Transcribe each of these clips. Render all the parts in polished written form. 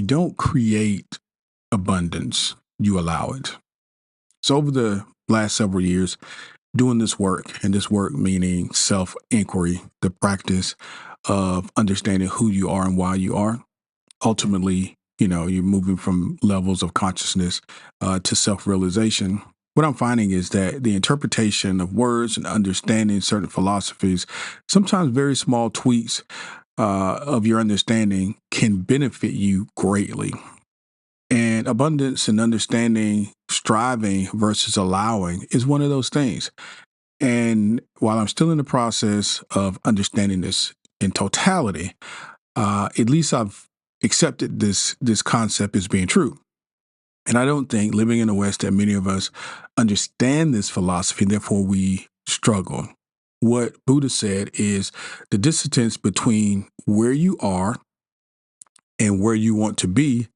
don't create abundance, you allow it. So, over the last several years, doing this work, and this work meaning self inquiry, the practice of understanding who you are and why you are, ultimately, you're moving from levels of consciousness to self realization. What I'm finding is that the interpretation of words and understanding certain philosophies, sometimes very small tweaks of your understanding, can benefit you greatly. And abundance and understanding, striving versus allowing is one of those things. And while I'm still in the process of understanding this in totality, at least I've accepted this concept as being true. And I don't think living in the West that many of us understand this philosophy, and therefore we struggle. What Buddha said is the distance between where you are and where you want to be,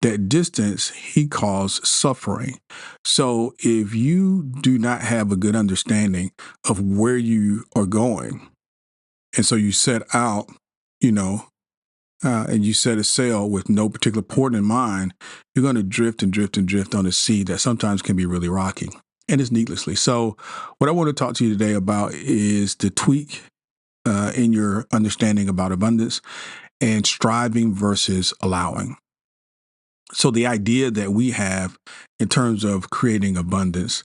that distance he calls suffering. So if you do not have a good understanding of where you are going, and so you set out, you know, and you set a sail with no particular port in mind, you're going to drift and drift and drift on a sea that sometimes can be really rocky, and it's needlessly. So, what I want to talk to you today about is the tweak in your understanding about abundance and striving versus allowing. So, the idea that we have in terms of creating abundance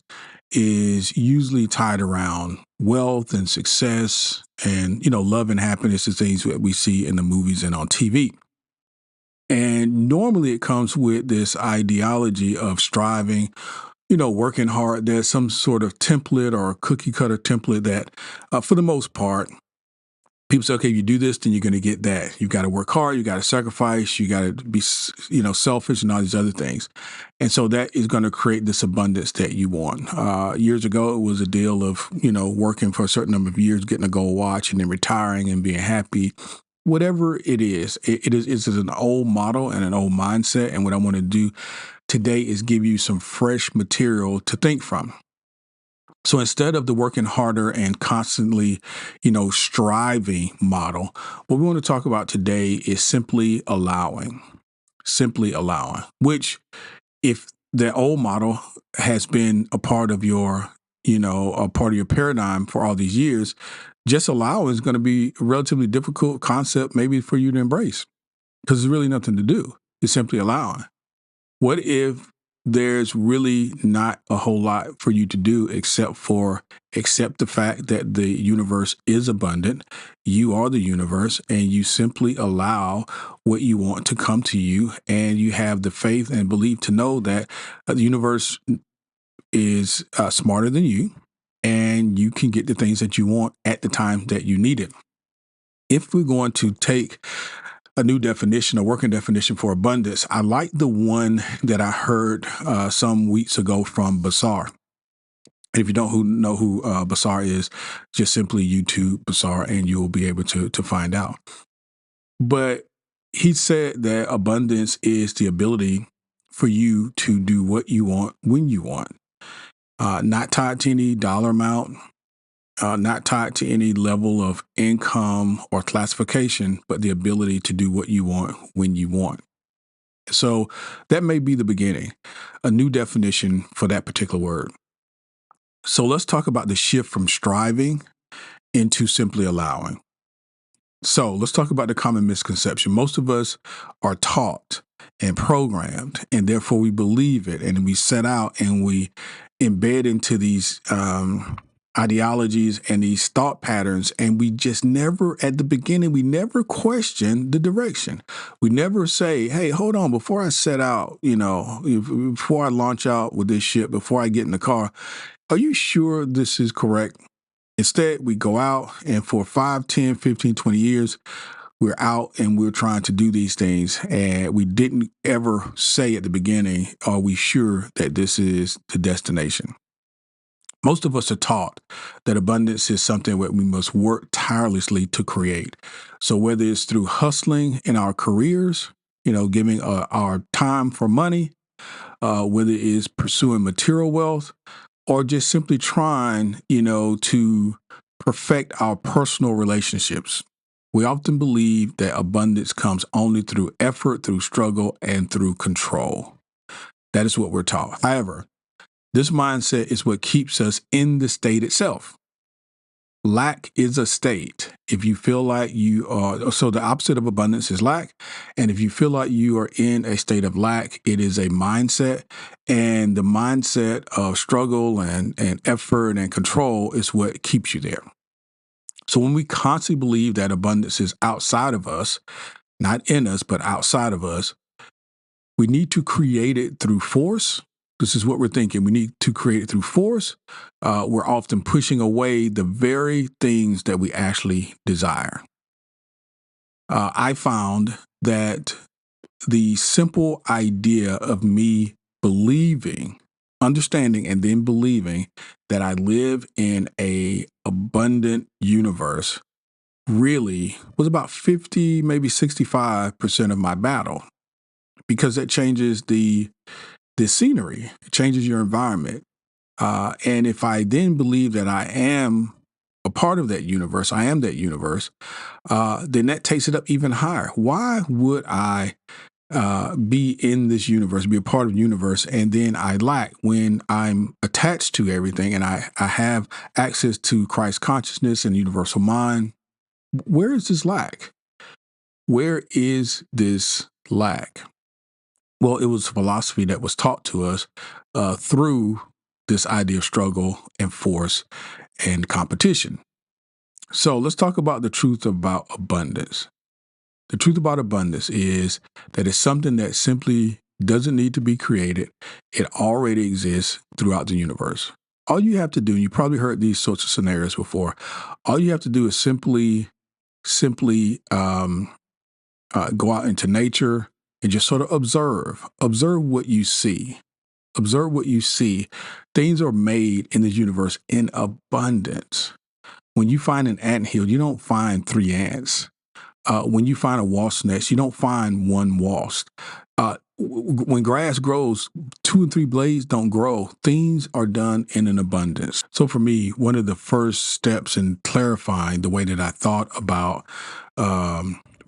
is usually tied around wealth and success and, love and happiness, the things that we see in the movies and on TV. And normally it comes with this ideology of striving, working hard. There's some sort of template or cookie cutter template that, for the most part, people say, okay, you do this, then you're going to get that. You got to work hard. You got to sacrifice. You got to be, selfish and all these other things. And so that is going to create this abundance that you want. Years ago, it was a deal of, working for a certain number of years, getting a gold watch and then retiring and being happy. Whatever it is, it's an old model and an old mindset. And what I want to do today is give you some fresh material to think from. So instead of the working harder and constantly, striving model, what we want to talk about today is simply allowing, which if the old model has been a part of your, a part of your paradigm for all these years, just allowing is going to be a relatively difficult concept maybe for you to embrace because there's really nothing to do. It's simply allowing. What if there's really not a whole lot for you to do except accept the fact that the universe is abundant, you are the universe, and you simply allow what you want to come to you, and you have the faith and belief to know that the universe is smarter than you, and you can get the things that you want at the time that you need it. If we're going to take a new definition, a working definition for abundance, I like the one that I heard some weeks ago from Basar. And if you don't know who Basar is, just simply YouTube Basar and you'll be able to find out. But he said that abundance is the ability for you to do what you want when you want, not tied to any dollar amount, not tied to any level of income or classification, but the ability to do what you want when you want. So that may be the beginning, a new definition for that particular word. So let's talk about the shift from striving into simply allowing. So let's talk about the common misconception. Most of us are taught and programmed, and therefore we believe it, and we set out and we embed into these ideologies and these thought patterns, and we just never, at the beginning, we never question the direction. We never say, hey, hold on, before I set out, before I launch out with this ship, before I get in the car, are you sure this is correct? Instead, we go out, and for 5, 10, 15, 20 years, we're out and we're trying to do these things, and we didn't ever say at the beginning, are we sure that this is the destination? Most of us are taught that abundance is something that we must work tirelessly to create. So whether it's through hustling in our careers, giving our time for money, whether it is pursuing material wealth, or just simply trying, to perfect our personal relationships. We often believe that abundance comes only through effort, through struggle, and through control. That is what we're taught. However, this mindset is what keeps us in the state itself. Lack is a state. If you feel like you are, so the opposite of abundance is lack. And if you feel like you are in a state of lack, it is a mindset. And the mindset of struggle and effort and control is what keeps you there. So when we constantly believe that abundance is outside of us, not in us, but outside of us, we need to create it through force. This is what we're thinking. We need to create it through force. We're often pushing away the very things that we actually desire. I found that the simple idea of me believing, understanding, and then believing that I live in a abundant universe really was about 50, maybe 65% of my battle, because that changes the scenery, it changes your environment. And if I then believe that I am a part of that universe, I am that universe, then that takes it up even higher. Why would I be in this universe, be a part of the universe, and then I lack when I'm attached to everything and I have access to Christ consciousness and universal mind? Where is this lack? Where is this lack? Well, it was philosophy that was taught to us through this idea of struggle and force and competition. So let's talk about the truth about abundance. The truth about abundance is that it's something that simply doesn't need to be created. It already exists throughout the universe. All you have to do, and you probably heard these sorts of scenarios before, all you have to do is simply go out into nature and just sort of observe what you see. Observe what you see. Things are made in this universe in abundance. When you find an anthill, you don't find 3 ants. When you find a wasp nest, you don't find one wasp. When grass grows, 2 and 3 blades don't grow. Things are done in an abundance. So for me, one of the first steps in clarifying the way that I thought about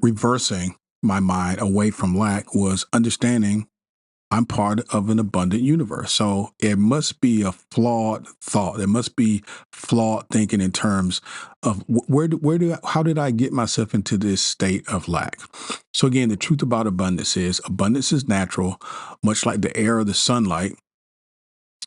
reversing my mind away from lack was understanding I'm part of an abundant universe. So it must be a flawed thought. It must be flawed thinking in terms of how did I get myself into this state of lack? So again, the truth about abundance is natural, much like the air or the sunlight.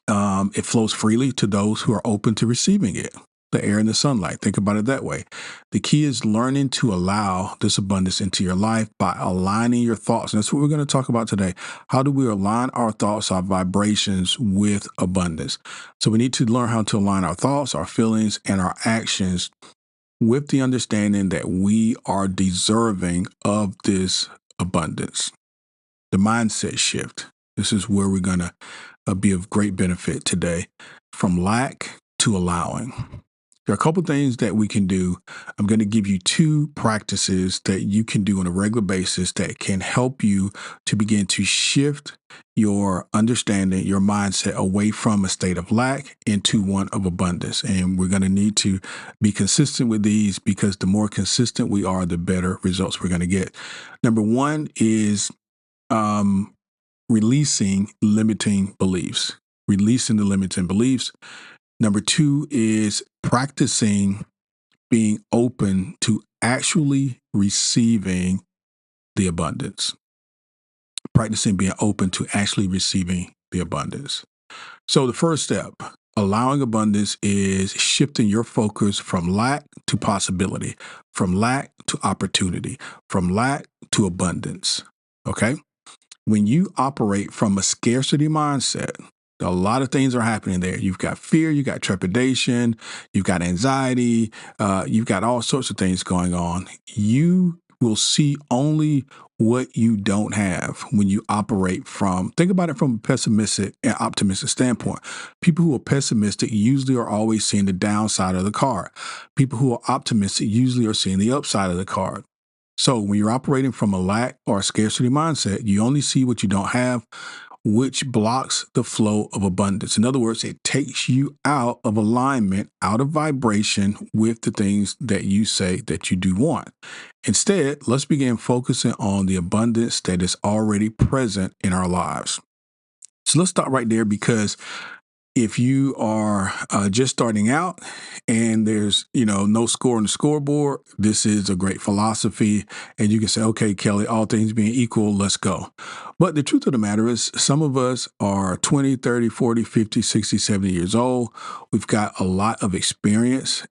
It flows freely to those who are open to receiving it. The air and the sunlight. Think about it that way. The key is learning to allow this abundance into your life by aligning your thoughts. And that's what we're going to talk about today. How do we align our thoughts, our vibrations with abundance? So we need to learn how to align our thoughts, our feelings, and our actions with the understanding that we are deserving of this abundance. The mindset shift. This is where we're going to be of great benefit today, from lack to allowing. There are a couple things that we can do. I'm going to give you 2 practices that you can do on a regular basis that can help you to begin to shift your understanding, your mindset away from a state of lack into one of abundance. And we're going to need to be consistent with these, because the more consistent we are, the better results we're going to get. Number 1 is releasing limiting beliefs, releasing the limiting beliefs. Number 2 is practicing being open to actually receiving the abundance. Practicing being open to actually receiving the abundance. So the first step, allowing abundance, is shifting your focus from lack to possibility, from lack to opportunity, from lack to abundance. Okay? When you operate from a scarcity mindset, a lot of things are happening there. You've got fear, you've got trepidation, you've got anxiety, you've got all sorts of things going on. You will see only what you don't have when you operate from, think about it from a pessimistic and optimistic standpoint. People who are pessimistic usually are always seeing the downside of the card. People who are optimistic usually are seeing the upside of the card. So when you're operating from a lack or a scarcity mindset, you only see what you don't have. which blocks the flow of abundance. In other words, it takes you out of alignment, out of vibration with the things that you say that you do want. Instead, let's begin focusing on the abundance that is already present in our lives. So let's start right there, because if you are just starting out and there's no score on the scoreboard, this is a great philosophy, and you can say, okay, Kelly, all things being equal, let's go. But the truth of the matter is, some of us are 20, 30, 40, 50, 60, 70 years old. We've got a lot of experience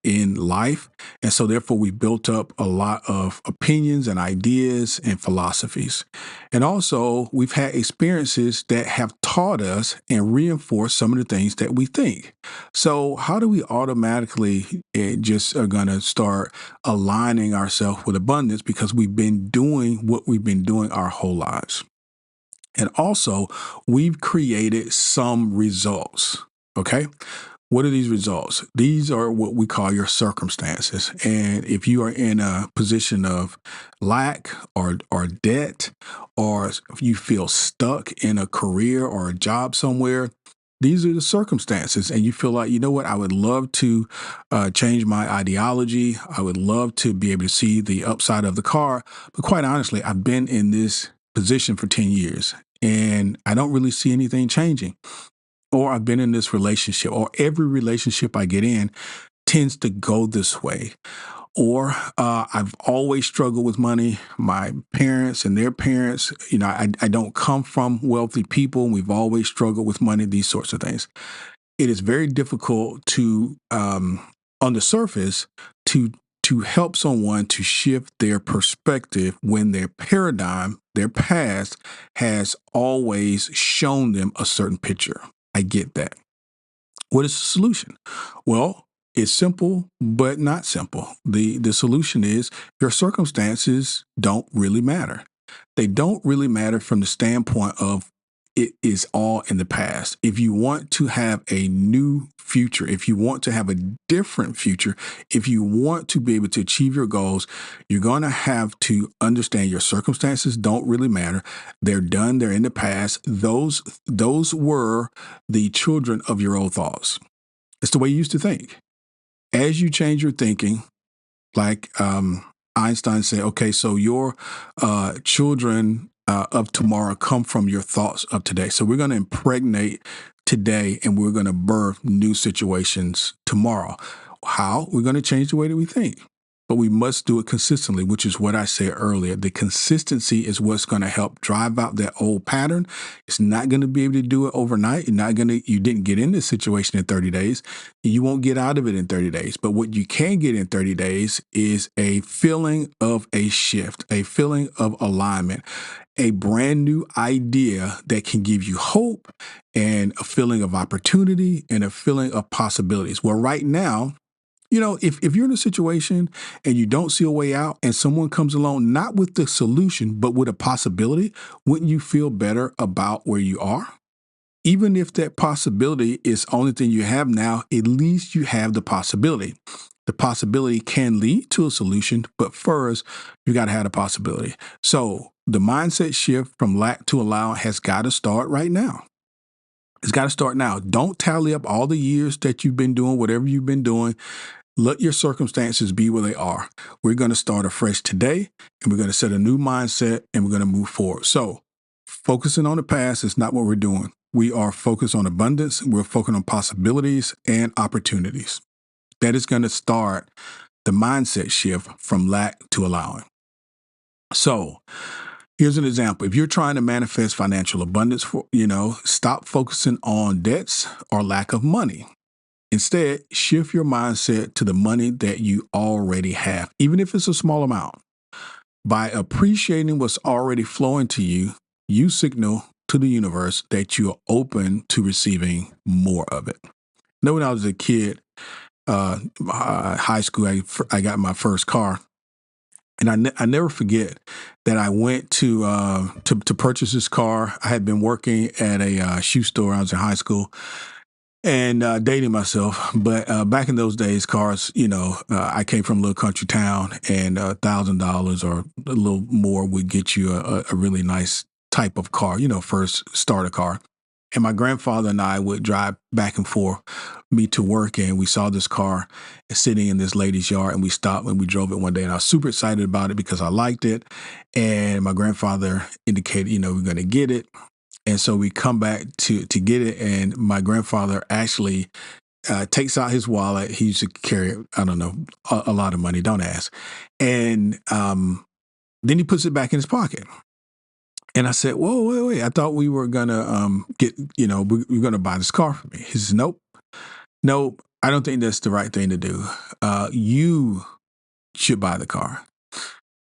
in life, and so therefore we built up a lot of opinions and ideas and philosophies. And also, we've had experiences that have taught us and reinforced some of the things that we think. So, how do we automatically just are going to start aligning ourselves with abundance, because we've been doing what we've been doing our whole lives? And also, we've created some results. Okay. What are these results? These are what we call your circumstances. And if you are in a position of lack or debt, or if you feel stuck in a career or a job somewhere, these are the circumstances. And you feel like, you know what, I would love to change my ideology. I would love to be able to see the upside of the car. But quite honestly, I've been in this position for 10 years and I don't really see anything changing. Or I've been in this relationship, or every relationship I get in tends to go this way. Or I've always struggled with money. My parents and their parents, I don't come from wealthy people. We've always struggled with money, these sorts of things. It is very difficult to, on the surface, to help someone to shift their perspective when their paradigm, their past, has always shown them a certain picture. I get that. What is the solution? Well, it's simple, but not simple. The solution is your circumstances don't really matter. They don't really matter from the standpoint of it is all in the past. If you want to have a new future, if you want to have a different future, if you want to be able to achieve your goals, you're going to have to understand your circumstances don't really matter. They're done. They're in the past. Those were the children of your old thoughts. It's the way you used to think. As you change your thinking, like Einstein said, okay, so your children of tomorrow come from your thoughts of today. So we're going to impregnate today and we're going to birth new situations tomorrow. How? We're going to change the way that we think. But we must do it consistently, which is what I said earlier. The consistency is what's going to help drive out that old pattern. It's not going to be able to do it overnight. You didn't get in this situation in 30 days. You won't get out of it in 30 days. But what you can get in 30 days is a feeling of a shift, a feeling of alignment, a brand new idea that can give you hope and a feeling of opportunity and a feeling of possibilities. Well, right now, if you're in a situation and you don't see a way out and someone comes along, not with the solution, but with a possibility, wouldn't you feel better about where you are? Even if that possibility is the only thing you have now, at least you have the possibility. The possibility can lead to a solution, but first, you got to have a possibility. So the mindset shift from lack to allow has got to start right now. It's got to start now. Don't tally up all the years that you've been doing whatever you've been doing. Let your circumstances be where they are. We're going to start afresh today, and we're going to set a new mindset, and we're going to move forward. So focusing on the past is not what we're doing. We are focused on abundance. We're focused on possibilities and opportunities. That is going to start the mindset shift from lack to allowing. So here's an example. If you're trying to manifest financial abundance, stop focusing on debts or lack of money. Instead, shift your mindset to the money that you already have, even if it's a small amount. By appreciating what's already flowing to you, you signal to the universe that you're open to receiving more of it. Now, when I was a kid, high school, I got my first car. And I never forget that I went to purchase this car. I had been working at a shoe store. I was in high school. And dating myself, but back in those days, cars, I came from a little country town, and $1,000 or a little more would get you a really nice type of car, first starter car. And my grandfather and I would drive back and forth, me to work, and we saw this car sitting in this lady's yard, and we stopped and we drove it one day, and I was super excited about it because I liked it. And my grandfather indicated, we're going to get it. And so we come back to get it, and my grandfather actually takes out his wallet. He used to carry, I don't know, a lot of money. Don't ask. And then he puts it back in his pocket. And I said, "Whoa, wait! I thought we were gonna get, we're gonna buy this car for me." He says, "Nope. I don't think that's the right thing to do. You should buy the car."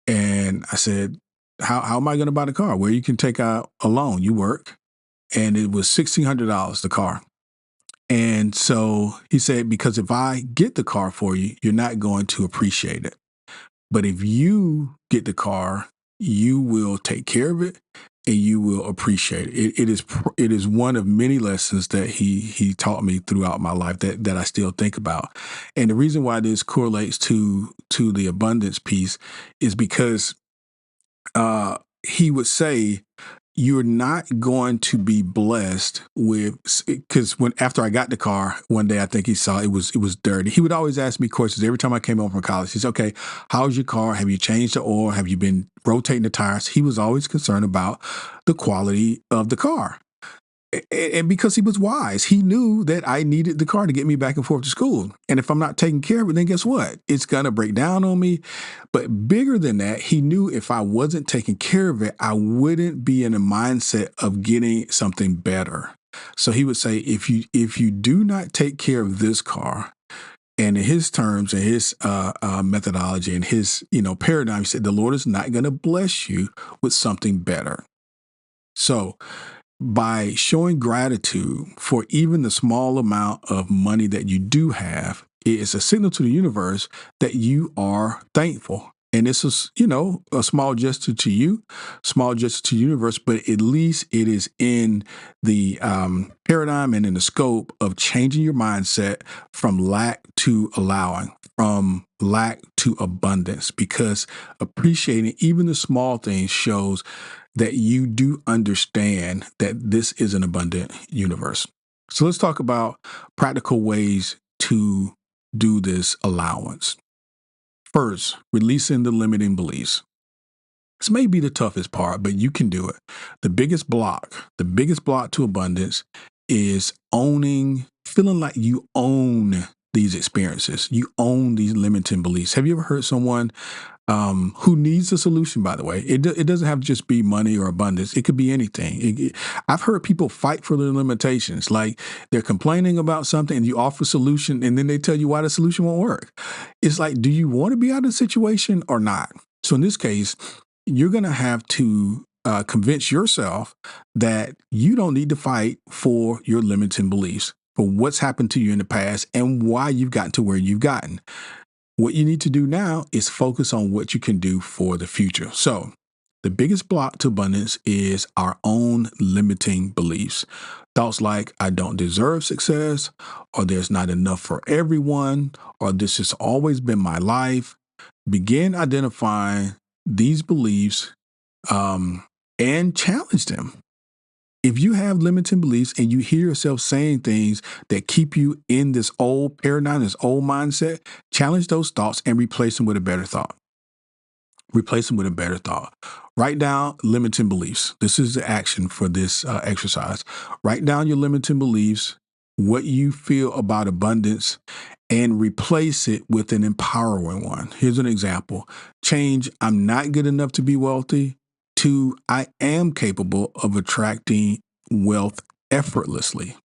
And I said, "How am I gonna buy the car? Where you can take out a loan? You work." And it was $1,600 the car. And so he said, "Because if I get the car for you, you're not going to appreciate it. But if you get the car, you will take care of it and you will appreciate it." It is one of many lessons that he taught me throughout my life that I still think about. And the reason why this correlates to the abundance piece is because he would say, "You're not going to be blessed with," because when after I got the car one day, I think he saw it was dirty. He would always ask me questions every time I came home from college. He said, "Okay, how's your car? Have you changed the oil? Have you been rotating the tires?" He was always concerned about the quality of the car. And because he was wise, he knew that I needed the car to get me back and forth to school. And if I'm not taking care of it, then guess what? It's going to break down on me. But bigger than that, he knew if I wasn't taking care of it, I wouldn't be in a mindset of getting something better. So he would say, if you do not take care of this car, and in his terms and his methodology and his paradigm, he said the Lord is not going to bless you with something better. So by showing gratitude for even the small amount of money that you do have, it is a signal to the universe that you are thankful. And this is, a small gesture to you, small gesture to the universe, but at least it is in the paradigm and in the scope of changing your mindset from lack to allowing, from lack to abundance, because appreciating even the small things shows that you do understand that this is an abundant universe. So let's talk about practical ways to do this allowance. First, releasing the limiting beliefs. This may be the toughest part, but you can do it. The biggest block to abundance is feeling like you own these experiences. You own these limiting beliefs. Have you ever heard someone who needs a solution, by the way? It doesn't have to just be money or abundance. It could be anything. I've heard people fight for their limitations. Like they're complaining about something and you offer a solution and then they tell you why the solution won't work. It's like, do you want to be out of the situation or not? So in this case, you're going to have to convince yourself that you don't need to fight for your limiting beliefs, for what's happened to you in the past and why you've gotten to where you've gotten. What you need to do now is focus on what you can do for the future. So the biggest block to abundance is our own limiting beliefs. Thoughts like, I don't deserve success, or there's not enough for everyone, or this has always been my life. Begin identifying these beliefs and challenge them. If you have limiting beliefs and you hear yourself saying things that keep you in this old paradigm, this old mindset, challenge those thoughts and replace them with a better thought. Replace them with a better thought. Write down limiting beliefs. This is the action for this exercise. Write down your limiting beliefs, what you feel about abundance, and replace it with an empowering one. Here's an example. Change, I'm not good enough to be wealthy, to I am capable of attracting wealth effortlessly.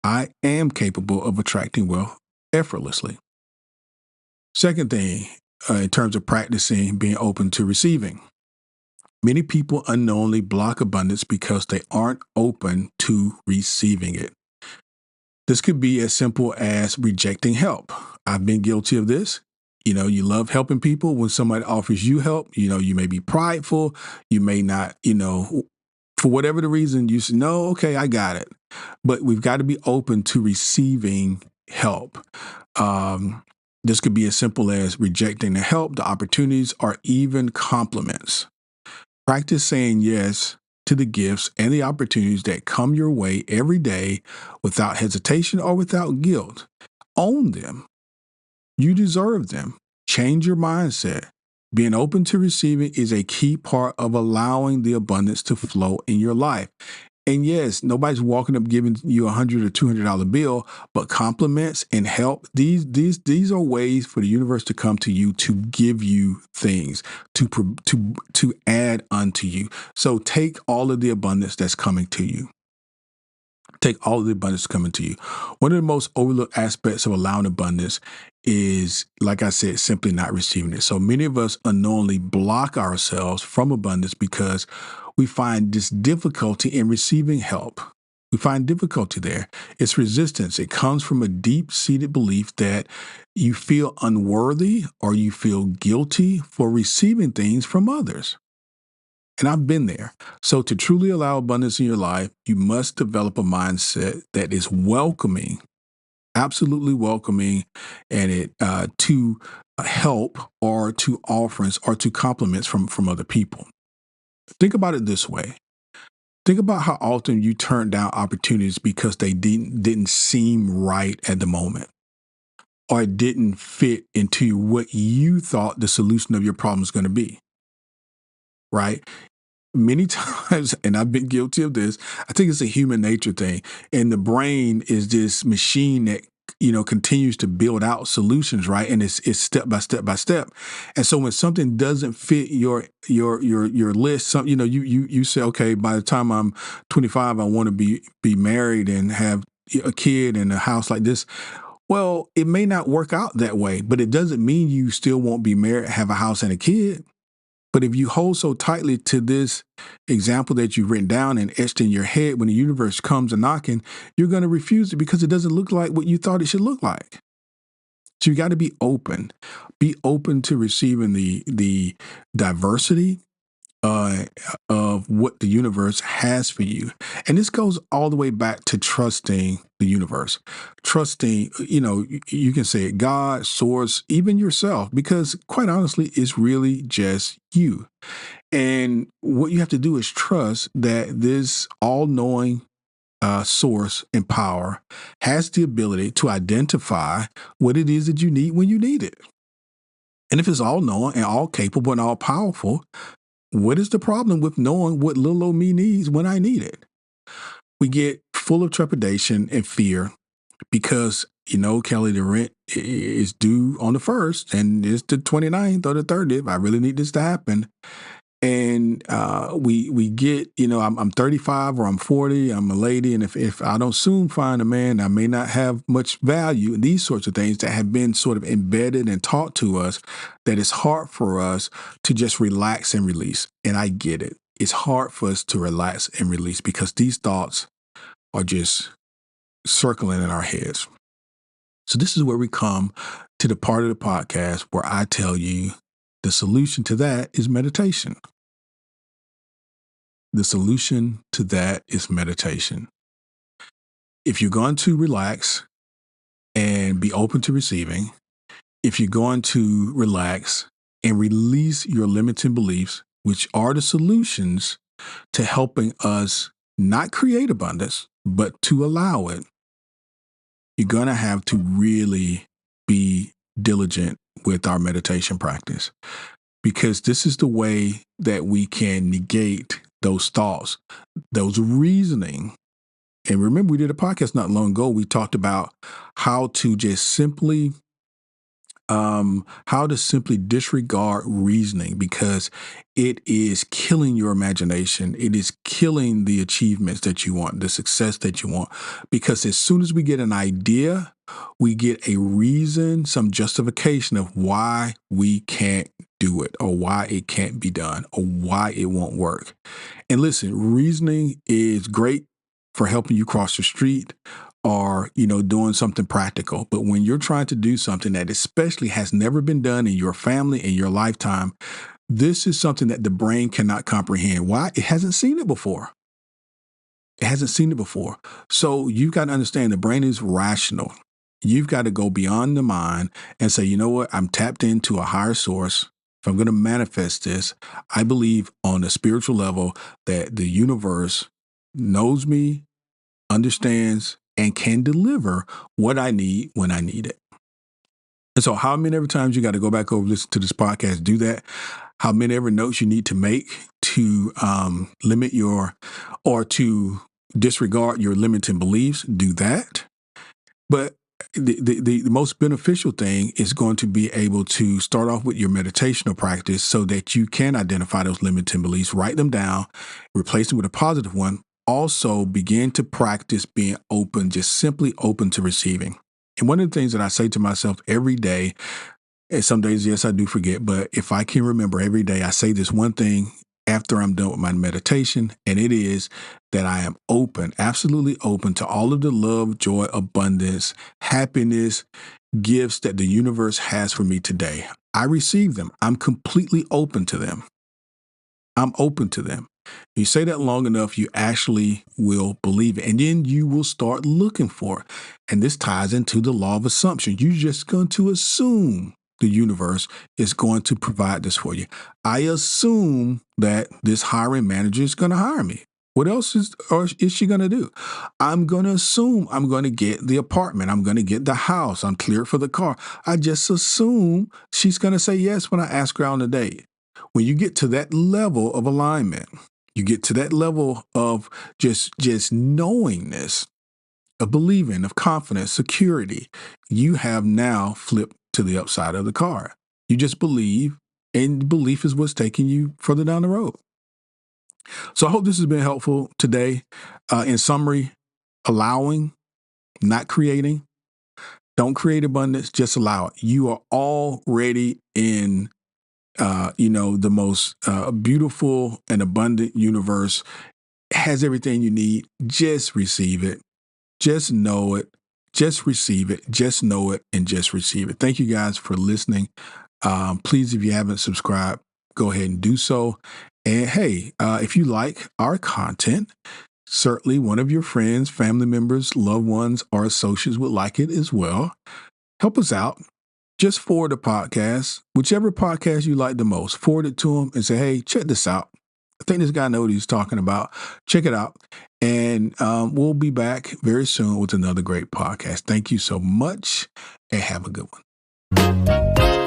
I am capable of attracting wealth effortlessly. Second thing, in terms of practicing being open to receiving, many people unknowingly block abundance because they aren't open to receiving it. This could be as simple as rejecting help. I've been guilty of this. You love helping people. When somebody offers you help, you may be prideful. You may not, for whatever the reason, you say, no, okay, I got it. But we've got to be open to receiving help. This could be as simple as rejecting the help, the opportunities, or even compliments. Practice saying yes to the gifts and the opportunities that come your way every day without hesitation or without guilt. Own them. You deserve them. Change your mindset. Being open to receiving is a key part of allowing the abundance to flow in your life. And yes, nobody's walking up giving you $100 or $200 bill, but compliments and help, these are ways for the universe to come to you to give you things, to add unto you. So take all of the abundance that's coming to you. Take all of the abundance coming to you. One of the most overlooked aspects of allowing abundance is, like I said, simply not receiving it. So many of us unknowingly block ourselves from abundance because we find this difficulty in receiving help. We find difficulty there. It's resistance. It comes from a deep seated belief that you feel unworthy or you feel guilty for receiving things from others. And I've been there. So to truly allow abundance in your life, you must develop a mindset that is welcoming, absolutely welcoming, and it to help or to offerings or to compliments from other people. Think about it this way. Think about how often you turn down opportunities because they didn't seem right at the moment or it didn't fit into what you thought the solution of your problem is going to be, right? Many times, and I've been guilty of this, I think it's a human nature thing. And the brain is this machine that continues to build out solutions, right? And it's step by step by step. And so when something doesn't fit your list, you say, okay, by the time I'm 25, I want to be married and have a kid and a house like this. Well, it may not work out that way, but it doesn't mean you still won't be married, have a house and a kid. But if you hold so tightly to this example that you've written down and etched in your head, when the universe comes a knocking, you're going to refuse it because it doesn't look like what you thought it should look like. So you got to be open. Be open to receiving the diversity of what the universe has for you. And this goes all the way back to trusting the universe. Trusting, you can say it, God, source, even yourself, because quite honestly, it's really just you. And what you have to do is trust that this all-knowing source and power has the ability to identify what it is that you need when you need it. And if it's all-knowing and all capable and all powerful, what is the problem with knowing what little old me needs when I need it? We get full of trepidation and fear because, Kelly, the rent is due on the 1st and it's the 29th or the 30th. I really need this to happen. And we get, I'm 35 or I'm 40, I'm a lady. And if I don't soon find a man, I may not have much value. And these sorts of things that have been sort of embedded and taught to us, that it's hard for us to just relax and release. And I get it. It's hard for us to relax and release because these thoughts are just circling in our heads. So this is where we come to the part of the podcast where I tell you the solution to that is meditation. The solution to that is meditation. If you're going to relax and be open to receiving, if you're going to relax and release your limiting beliefs, which are the solutions to helping us not create abundance, but to allow it, you're going to have to really be diligent with our meditation practice, because this is the way that we can negate those thoughts, those reasoning. And remember, we did a podcast not long ago. We talked about how to just simply disregard reasoning, because it is killing your imagination. It is killing the achievements that you want, the success that you want. Because as soon as we get an idea, we get a reason, some justification of why we can't do it or why it can't be done or why it won't work. And listen, reasoning is great for helping you cross the street or, doing something practical. But when you're trying to do something that especially has never been done in your family, in your lifetime, this is something that the brain cannot comprehend. Why? It hasn't seen it before. It hasn't seen it before. So you've got to understand the brain is rational. You've got to go beyond the mind and say, you know what? I'm tapped into a higher source. if I'm going to manifest this, I believe on a spiritual level that the universe knows me, understands, and can deliver what I need when I need it. And so, how many every times you got to go back over listen to this podcast, do that? How many ever notes you need to make to limit your or to disregard your limiting beliefs, do that. But the most beneficial thing is going to be able to start off with your meditational practice so that you can identify those limiting beliefs, write them down, replace them with a positive one. Also, begin to practice being open, just simply open to receiving. And one of the things that I say to myself every day, and some days, yes, I do forget, but if I can remember every day, I say this one thing after I'm done with my meditation, and it is that I am open, absolutely open to all of the love, joy, abundance, happiness, gifts that the universe has for me today. I receive them. I'm completely open to them. I'm open to them. You say that long enough, you actually will believe it. And then you will start looking for it. And this ties into the law of assumption. You're just going to assume the universe is going to provide this for you. I assume that this hiring manager is going to hire me. What else is she going to do? I'm going to assume I'm going to get the apartment. I'm going to get the house. I'm cleared for the car. I just assume she's going to say yes when I ask her out on a date. When you get to that level of alignment, you get to that level of just knowingness, of believing, of confidence, security, you have now flipped to the upside of the car. You just believe, and belief is what's taking you further down the road. So I hope this has been helpful today. In summary, allowing, not creating. Don't create abundance, just allow it. You are already in the most beautiful and abundant universe. Has everything you need. Just receive it. Just know it. Just receive it. Just know it and just receive it. Thank you guys for listening. Please, if you haven't subscribed, go ahead and do so. And hey, if you like our content, certainly one of your friends, family members, loved ones, or associates would like it as well. Help us out. Just forward the podcast, whichever podcast you like the most, forward it to them and say, hey, check this out. I think this guy knows what he's talking about. Check it out. And we'll be back very soon with another great podcast. Thank you so much and have a good one.